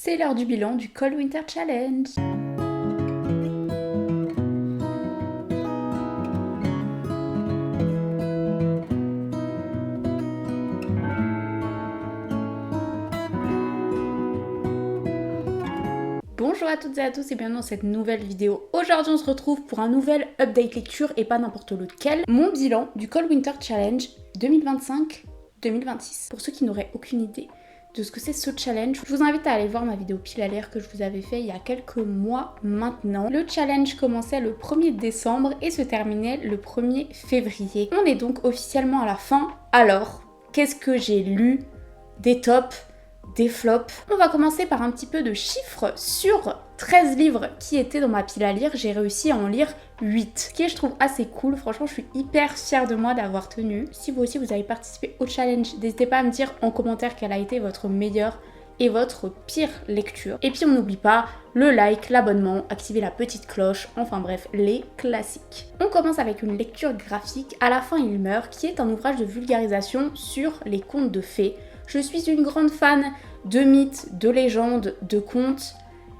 C'est l'heure du bilan du Cold Winter Challenge. Bonjour à toutes et à tous et bienvenue dans cette nouvelle vidéo. Aujourd'hui on se retrouve pour un nouvel update lecture et pas n'importe lequel. Mon bilan du Cold Winter Challenge 2025-2026. Pour ceux qui n'auraient aucune idée de ce que c'est ce challenge, je vous invite à aller voir ma vidéo pile à l'air que je vous avais fait il y a quelques mois maintenant. Le challenge commençait le 1er décembre et se terminait le 1er février. On est donc officiellement à la fin. Alors, qu'est-ce que j'ai lu? Des tops, des flops. On va commencer par un petit peu de chiffres. Sur 13 livres qui étaient dans ma pile à lire, j'ai réussi à en lire 8. Ce qui est, je trouve, assez cool. Franchement, je suis hyper fière de moi d'avoir tenu. Si vous aussi, vous avez participé au challenge, n'hésitez pas à me dire en commentaire quelle a été votre meilleure et votre pire lecture. Et puis, on n'oublie pas le like, l'abonnement, activer la petite cloche, enfin bref, les classiques. On commence avec une lecture graphique, À la fin, il meurt, qui est un ouvrage de vulgarisation sur les contes de fées. Je suis une grande fan de mythes, de légendes, de contes.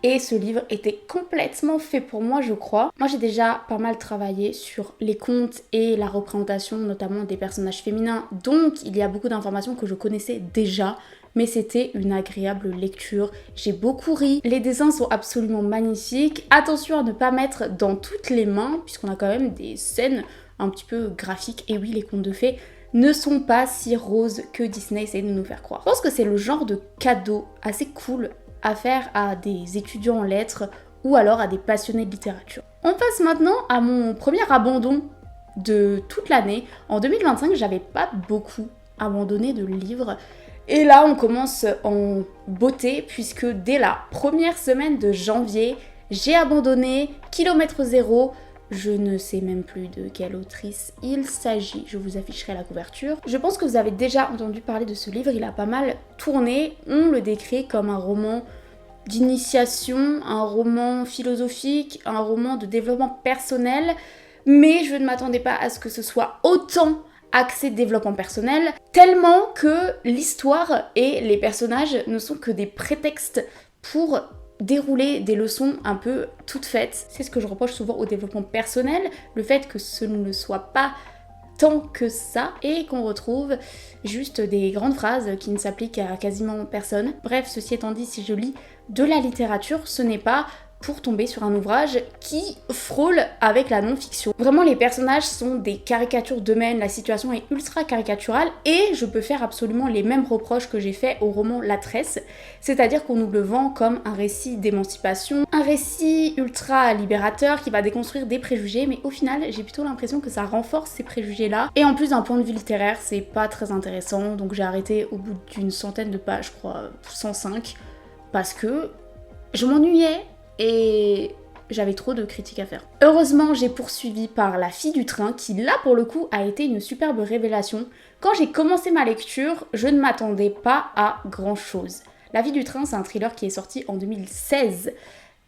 Et ce livre était complètement fait pour moi, je crois. Moi, j'ai déjà pas mal travaillé sur les contes et la représentation, notamment des personnages féminins. Donc, il y a beaucoup d'informations que je connaissais déjà. Mais c'était une agréable lecture. J'ai beaucoup ri. Les dessins sont absolument magnifiques. Attention à ne pas mettre dans toutes les mains, puisqu'on a quand même des scènes un petit peu graphiques. Et oui, les contes de fées ne sont pas si roses que Disney essaie de nous faire croire. Je pense que c'est le genre de cadeau assez cool à faire à des étudiants en lettres ou alors à des passionnés de littérature. On passe maintenant à mon premier abandon de toute l'année. En 2025, j'avais pas beaucoup abandonné de livres. Et là, on commence en beauté puisque dès la première semaine de janvier, j'ai abandonné Kilomètre Zéro. Je ne sais même plus de quelle autrice il s'agit, je vous afficherai la couverture. Je pense que vous avez déjà entendu parler de ce livre, il a pas mal tourné. On le décrit comme un roman d'initiation, un roman philosophique, un roman de développement personnel, mais je ne m'attendais pas à ce que ce soit autant axé développement personnel, tellement que l'histoire et les personnages ne sont que des prétextes pour dérouler des leçons un peu toutes faites. C'est ce que je reproche souvent au développement personnel, le fait que ce ne soit pas tant que ça et qu'on retrouve juste des grandes phrases qui ne s'appliquent à quasiment personne. Bref, ceci étant dit, si je lis de la littérature, ce n'est pas pour tomber sur un ouvrage qui frôle avec la non-fiction. Vraiment, les personnages sont des caricatures d'eux-mêmes, la situation est ultra caricaturale et je peux faire absolument les mêmes reproches que j'ai fait au roman La Tresse, c'est-à-dire qu'on nous le vend comme un récit d'émancipation, un récit ultra libérateur qui va déconstruire des préjugés, mais au final, j'ai plutôt l'impression que ça renforce ces préjugés-là. Et en plus, d'un point de vue littéraire, c'est pas très intéressant, donc j'ai arrêté au bout d'une centaine de pages, je crois 105, parce que je m'ennuyais. Et j'avais trop de critiques à faire. Heureusement, j'ai poursuivi par La Fille du Train, qui là pour le coup a été une superbe révélation. Quand j'ai commencé ma lecture, je ne m'attendais pas à grand chose. La Fille du Train, c'est un thriller qui est sorti en 2016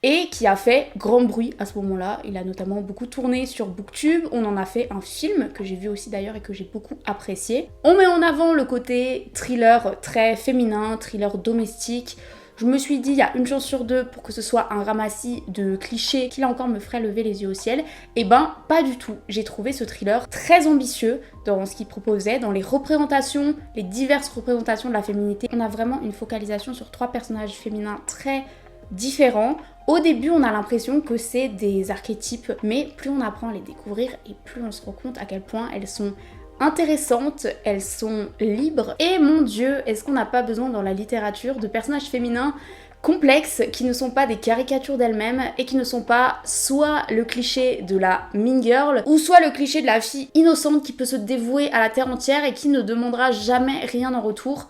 et qui a fait grand bruit à ce moment-là. Il a notamment beaucoup tourné sur Booktube, on en a fait un film que j'ai vu aussi d'ailleurs et que j'ai beaucoup apprécié. On met en avant le côté thriller très féminin, thriller domestique. Je me suis dit, il y a une chance sur deux pour que ce soit un ramassis de clichés qui là encore me ferait lever les yeux au ciel. Et ben, pas du tout. J'ai trouvé ce thriller très ambitieux dans ce qu'il proposait, dans les représentations, les diverses représentations de la féminité. On a vraiment une focalisation sur 3 personnages féminins très différents. Au début, on a l'impression que c'est des archétypes, mais plus on apprend à les découvrir et plus on se rend compte à quel point elles sont intéressantes, elles sont libres. Et mon Dieu, est-ce qu'on n'a pas besoin dans la littérature de personnages féminins complexes qui ne sont pas des caricatures d'elles-mêmes et qui ne sont pas soit le cliché de la mean girl ou soit le cliché de la fille innocente qui peut se dévouer à la terre entière et qui ne demandera jamais rien en retour.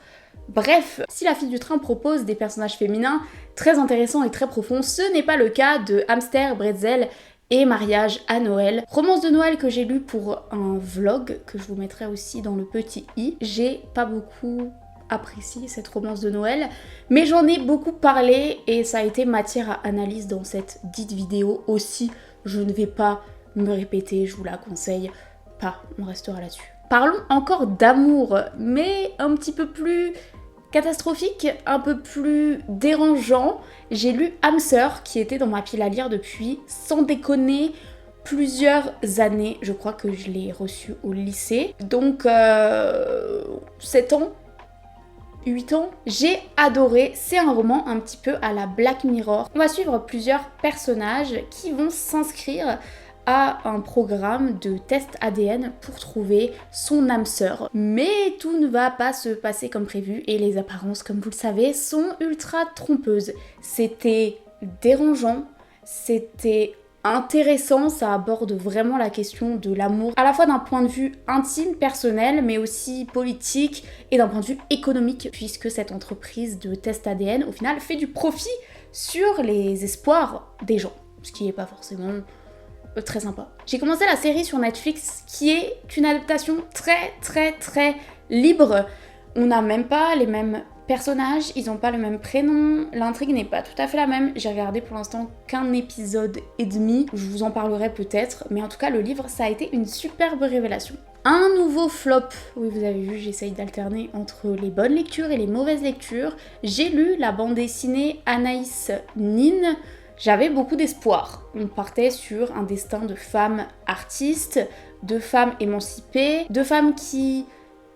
Bref, si La Fille du Train propose des personnages féminins très intéressants et très profonds, ce n'est pas le cas de Hamster, Bretzel et Mariage à Noël. Romance de Noël que j'ai lu pour un vlog, que je vous mettrai aussi dans le petit i. J'ai pas beaucoup apprécié cette romance de Noël, mais j'en ai beaucoup parlé et ça a été matière à analyse dans cette dite vidéo aussi. Je ne vais pas me répéter, je vous la conseille pas, on restera là-dessus. Parlons encore d'amour, mais un petit peu plus catastrophique, un peu plus dérangeant, j'ai lu âme sœur qui était dans ma pile à lire depuis, sans déconner, plusieurs années. Je crois que je l'ai reçu au lycée, donc 7 ans, 8 ans. J'ai adoré, c'est un roman un petit peu à la Black Mirror. On va suivre plusieurs personnages qui vont s'inscrire à un programme de test ADN pour trouver son âme sœur. Mais tout ne va pas se passer comme prévu et les apparences, comme vous le savez, sont ultra trompeuses. C'était dérangeant, c'était intéressant, ça aborde vraiment la question de l'amour, à la fois d'un point de vue intime, personnel, mais aussi politique et d'un point de vue économique, puisque cette entreprise de test ADN, au final, fait du profit sur les espoirs des gens, ce qui n'est pas forcément très sympa. J'ai commencé la série sur Netflix qui est une adaptation très libre. On n'a même pas les mêmes personnages, ils n'ont pas le même prénom, l'intrigue n'est pas tout à fait la même. J'ai regardé pour l'instant qu'un épisode et demi, je vous en parlerai peut-être, mais en tout cas le livre ça a été une superbe révélation. Un nouveau flop, oui vous avez vu j'essaye d'alterner entre les bonnes lectures et les mauvaises lectures. J'ai lu la bande dessinée Anaïs Nin. J'avais beaucoup d'espoir. On partait sur un destin de femmes artistes, de femmes émancipées, de femmes qui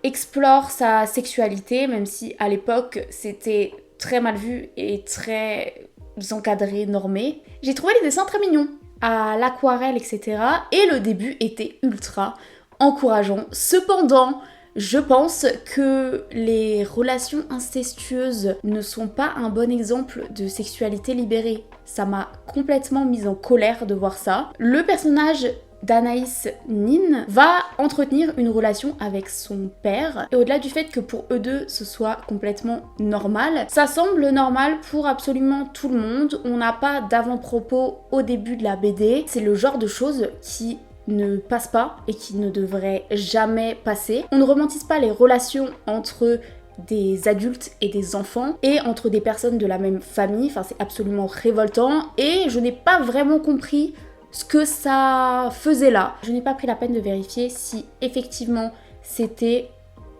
explorent sa sexualité, même si à l'époque c'était très mal vu et très encadré, normé. J'ai trouvé les dessins très mignons, à l'aquarelle, etc. Et le début était ultra encourageant. Cependant, je pense que les relations incestueuses ne sont pas un bon exemple de sexualité libérée. Ça m'a complètement mise en colère de voir ça. Le personnage d'Anaïs Nin va entretenir une relation avec son père. Et au-delà du fait que pour eux deux, ce soit complètement normal, ça semble normal pour absolument tout le monde. On n'a pas d'avant-propos au début de la BD. C'est le genre de choses qui ne passe pas et qui ne devrait jamais passer. On ne romantise pas les relations entre des adultes et des enfants et entre des personnes de la même famille, enfin c'est absolument révoltant et je n'ai pas vraiment compris ce que ça faisait là. Je n'ai pas pris la peine de vérifier si effectivement c'était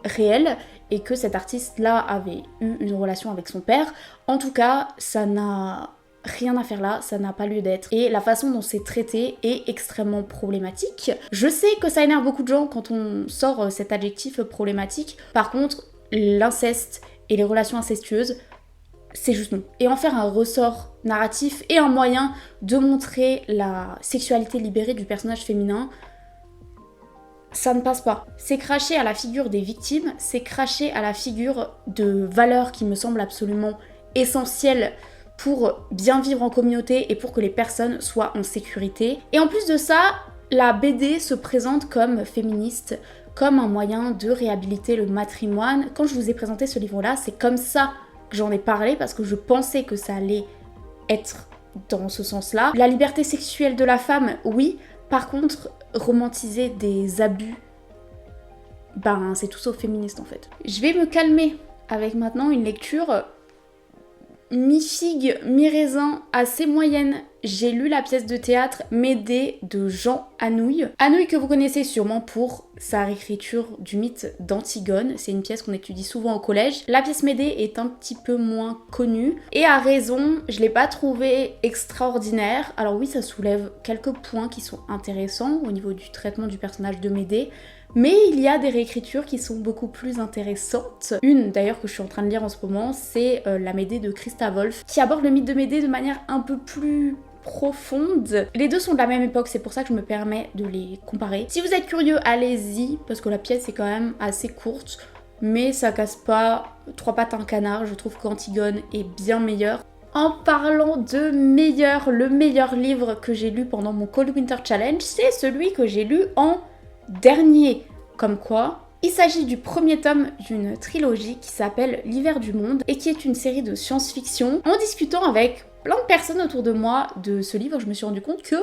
réel et que cet artiste-là avait eu une relation avec son père. En tout cas, ça n'a rien à faire là, ça n'a pas lieu d'être. Et la façon dont c'est traité est extrêmement problématique. Je sais que ça énerve beaucoup de gens quand on sort cet adjectif problématique. Par contre, l'inceste et les relations incestueuses, c'est juste non. Et en faire un ressort narratif et un moyen de montrer la sexualité libérée du personnage féminin, ça ne passe pas. C'est cracher à la figure des victimes, c'est cracher à la figure de valeurs qui me semblent absolument essentielles pour bien vivre en communauté et pour que les personnes soient en sécurité. Et en plus de ça, la BD se présente comme féministe, comme un moyen de réhabiliter le matrimoine. Quand je vous ai présenté ce livre-là, c'est comme ça que j'en ai parlé parce que je pensais que ça allait être dans ce sens-là. La liberté sexuelle de la femme, oui. Par contre, romantiser des abus, ben c'est tout sauf féministe en fait. Je vais me calmer avec maintenant une lecture mi-figue, mi-raisin, assez moyenne. J'ai lu la pièce de théâtre Médée de Jean Anouilh. Anouilh que vous connaissez sûrement pour sa réécriture du mythe d'Antigone. C'est une pièce qu'on étudie souvent au collège. La pièce Médée est un petit peu moins connue. Et à raison, je l'ai pas trouvée extraordinaire. Alors oui, ça soulève quelques points qui sont intéressants au niveau du traitement du personnage de Médée. Mais il y a des réécritures qui sont beaucoup plus intéressantes. Une d'ailleurs que je suis en train de lire en ce moment, c'est la Médée de Christa Wolf, qui aborde le mythe de Médée de manière un peu plus profonde. Les deux sont de la même époque, c'est pour ça que je me permets de les comparer. Si vous êtes curieux, allez-y, parce que la pièce est quand même assez courte, mais ça casse pas trois pattes à un canard. Je trouve qu'Antigone est bien meilleure. En parlant de meilleur, le meilleur livre que j'ai lu pendant mon Cold Winter Challenge, c'est celui que j'ai lu en dernier. Comme quoi, il s'agit du premier tome d'une trilogie qui s'appelle L'hiver du monde et qui est une série de science-fiction. En discutant avec plein de personnes autour de moi de ce livre, je me suis rendu compte que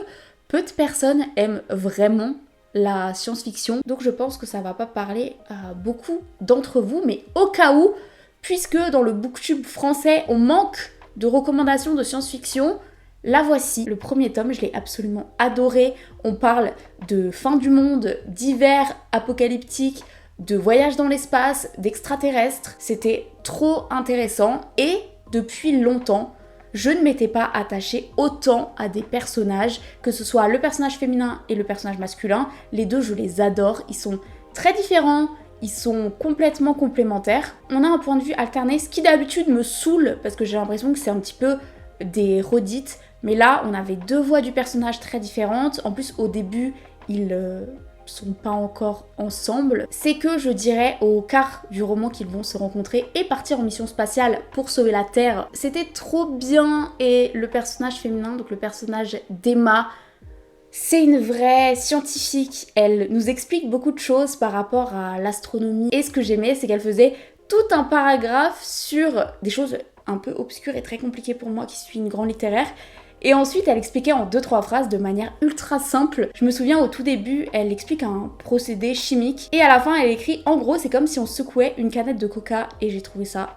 peu de personnes aiment vraiment la science-fiction. Donc je pense que ça va pas parler à beaucoup d'entre vous, mais au cas où, puisque dans le booktube français, on manque de recommandations de science-fiction, la voici, le premier tome, je l'ai absolument adoré. On parle de fin du monde, d'hiver apocalyptique, de voyage dans l'espace, d'extraterrestres. C'était trop intéressant et depuis longtemps, je ne m'étais pas attachée autant à des personnages, que ce soit le personnage féminin et le personnage masculin. Les deux, je les adore, ils sont très différents, ils sont complètement complémentaires. On a un point de vue alterné, ce qui d'habitude me saoule, parce que j'ai l'impression que c'est un petit peu des redites. Mais là, on avait deux voix du personnage très différentes. En plus, au début, ils sont pas encore ensemble. C'est que je dirais au quart du roman qu'ils vont se rencontrer et partir en mission spatiale pour sauver la Terre. C'était trop bien et le personnage féminin, donc le personnage d'Emma, c'est une vraie scientifique. Elle nous explique beaucoup de choses par rapport à l'astronomie. Et ce que j'aimais, c'est qu'elle faisait tout un paragraphe sur des choses un peu obscures et très compliquées pour moi qui suis une grande littéraire. Et ensuite, elle expliquait en 2-3 phrases de manière ultra simple. Je me souviens au tout début, elle explique un procédé chimique. Et à la fin, elle écrit, en gros, c'est comme si on secouait une canette de coca. Et j'ai trouvé ça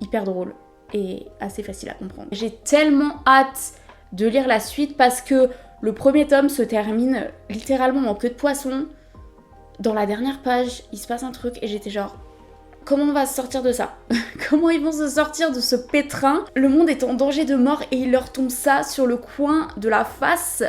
hyper drôle et assez facile à comprendre. J'ai tellement hâte de lire la suite parce que le premier tome se termine littéralement en queue de poisson. Dans la dernière page, il se passe un truc et j'étais genre... Comment on va se sortir de ça? Comment ils vont se sortir de ce pétrin? Le monde est en danger de mort et il leur tombe ça sur le coin de la face.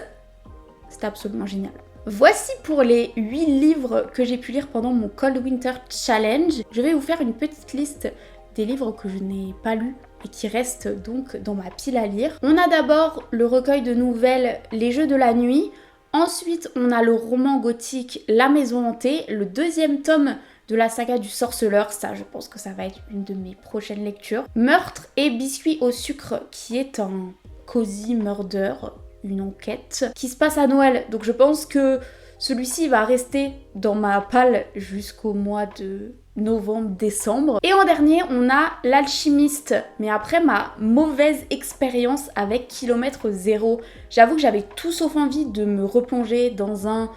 C'est absolument génial. Voici pour les 8 livres que j'ai pu lire pendant mon Cold Winter Challenge. Je vais vous faire une petite liste des livres que je n'ai pas lus et qui restent donc dans ma pile à lire. On a d'abord le recueil de nouvelles Les Jeux de la Nuit. Ensuite, on a le roman gothique La Maison Hantée, le 2e tome de la saga du sorceleur, ça je pense que ça va être une de mes prochaines lectures. Meurtre et biscuits au sucre, qui est un cozy murder, une enquête, qui se passe à Noël. Donc je pense que celui-ci va rester dans ma palle jusqu'au mois de novembre-décembre. Et en dernier, on a L'Alchimiste. Mais après ma mauvaise expérience avec Kilomètre Zéro, j'avoue que j'avais tout sauf envie de me replonger dans un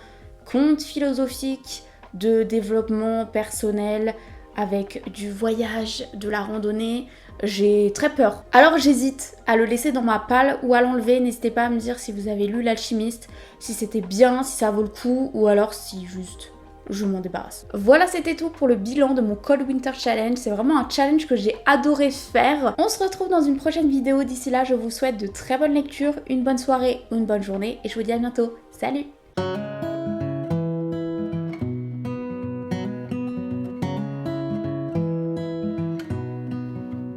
conte philosophique, de développement personnel, avec du voyage, de la randonnée. J'ai très peur. Alors j'hésite à le laisser dans ma palle ou à l'enlever. N'hésitez pas à me dire si vous avez lu L'Alchimiste, si c'était bien, si ça vaut le coup, ou alors si juste je m'en débarrasse. Voilà, c'était tout pour le bilan de mon Cold Winter Challenge. C'est vraiment un challenge que j'ai adoré faire. On se retrouve dans une prochaine vidéo. D'ici là, je vous souhaite de très bonnes lectures, une bonne soirée ou une bonne journée. Et je vous dis à bientôt. Salut!